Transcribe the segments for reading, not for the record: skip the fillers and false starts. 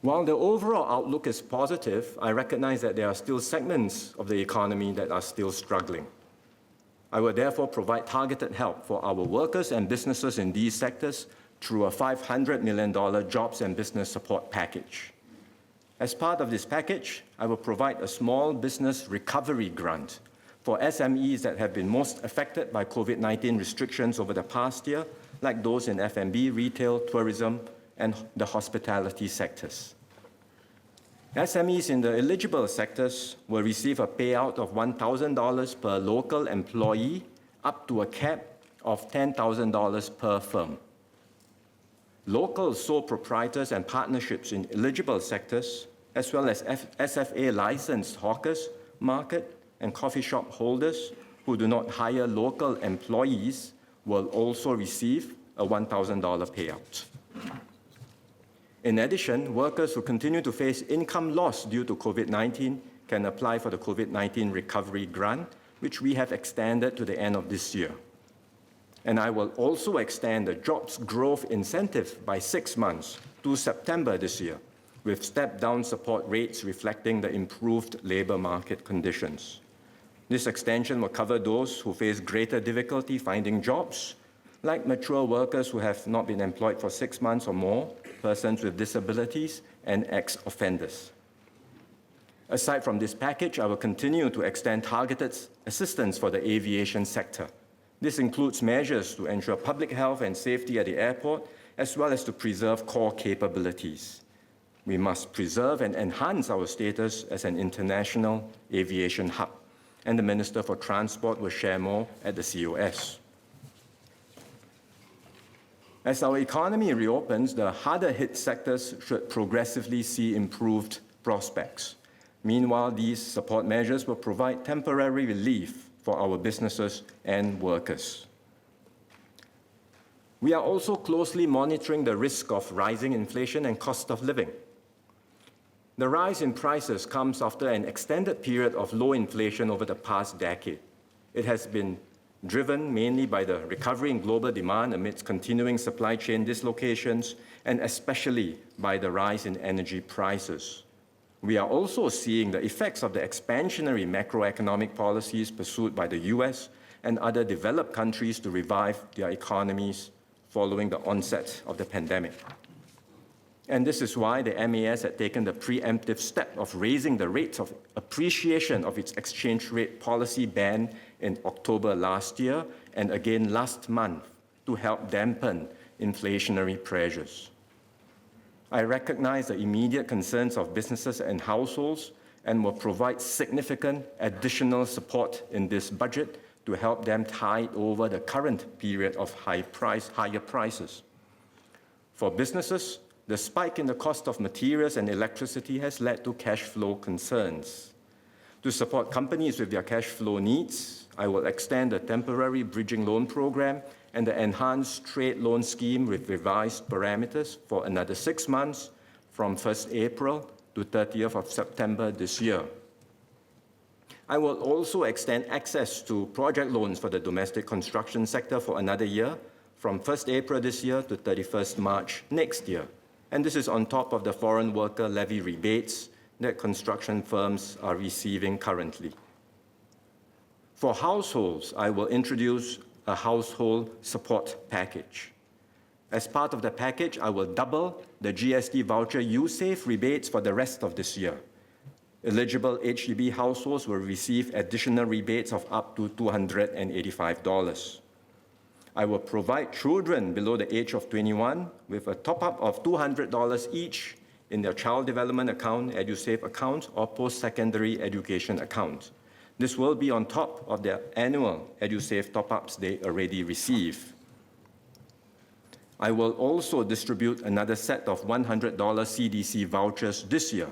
While the overall outlook is positive, I recognize that there are still segments of the economy that are still struggling. I will therefore provide targeted help for our workers and businesses in these sectors through a $500 million jobs and business support package. As part of this package, I will provide a small business recovery grant for SMEs that have been most affected by COVID-19 restrictions over the past year, like those in F&B, retail, tourism, and the hospitality sectors. SMEs in the eligible sectors will receive a payout of $1,000 per local employee, up to a cap of $10,000 per firm. Local sole proprietors and partnerships in eligible sectors, as well as SFA licensed hawkers, market, and coffee shop holders who do not hire local employees, will also receive a $1,000 payout. In addition, workers who continue to face income loss due to COVID-19 can apply for the COVID-19 recovery grant, which we have extended to the end of this year. And I will also extend the jobs growth incentive by 6 months to September this year, with step-down support rates reflecting the improved labor market conditions. This extension will cover those who face greater difficulty finding jobs, like mature workers who have not been employed for 6 months or more, persons with disabilities, and ex-offenders. Aside from this package, I will continue to extend targeted assistance for the aviation sector. This includes measures to ensure public health and safety at the airport, as well as to preserve core capabilities. We must preserve and enhance our status as an international aviation hub, and the Minister for Transport will share more at the COS. As our economy reopens, the harder-hit sectors should progressively see improved prospects. Meanwhile, these support measures will provide temporary relief for our businesses and workers. We are also closely monitoring the risk of rising inflation and cost of living. The rise in prices comes after an extended period of low inflation over the past decade. It has been driven mainly by the recovery in global demand amidst continuing supply chain dislocations, and especially by the rise in energy prices. We are also seeing the effects of the expansionary macroeconomic policies pursued by the US and other developed countries to revive their economies following the onset of the pandemic. And this is why the MAS had taken the preemptive step of raising the rates of appreciation of its exchange rate policy band in October last year and again last month to help dampen inflationary pressures. I recognize the immediate concerns of businesses and households and will provide significant additional support in this budget to help them tide over the current period of higher prices. For businesses, the spike in the cost of materials and electricity has led to cash flow concerns. To support companies with their cash flow needs, I will extend the temporary bridging loan program and the enhanced trade loan scheme with revised parameters for another 6 months from 1st April to 30th of September this year. I will also extend access to project loans for the domestic construction sector for another year from 1st April this year to 31st March next year. And this is on top of the foreign worker levy rebates that construction firms are receiving currently. For households, I will introduce a household support package. As part of the package, I will double the GST voucher U-Save rebates for the rest of this year. Eligible HDB households will receive additional rebates of up to $285. I will provide children below the age of 21 with a top-up of $200 each in their child development account, EduSave account, or post-secondary education account. This will be on top of their annual EduSave top-ups they already receive. I will also distribute another set of $100 CDC vouchers this year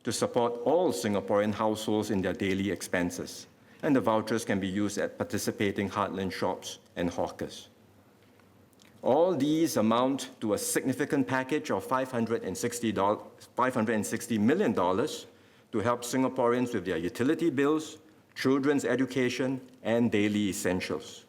to support all Singaporean households in their daily expenses. And the vouchers can be used at participating heartland shops and hawkers. All these amount to a significant package of $560 million to help Singaporeans with their utility bills, children's education, and daily essentials.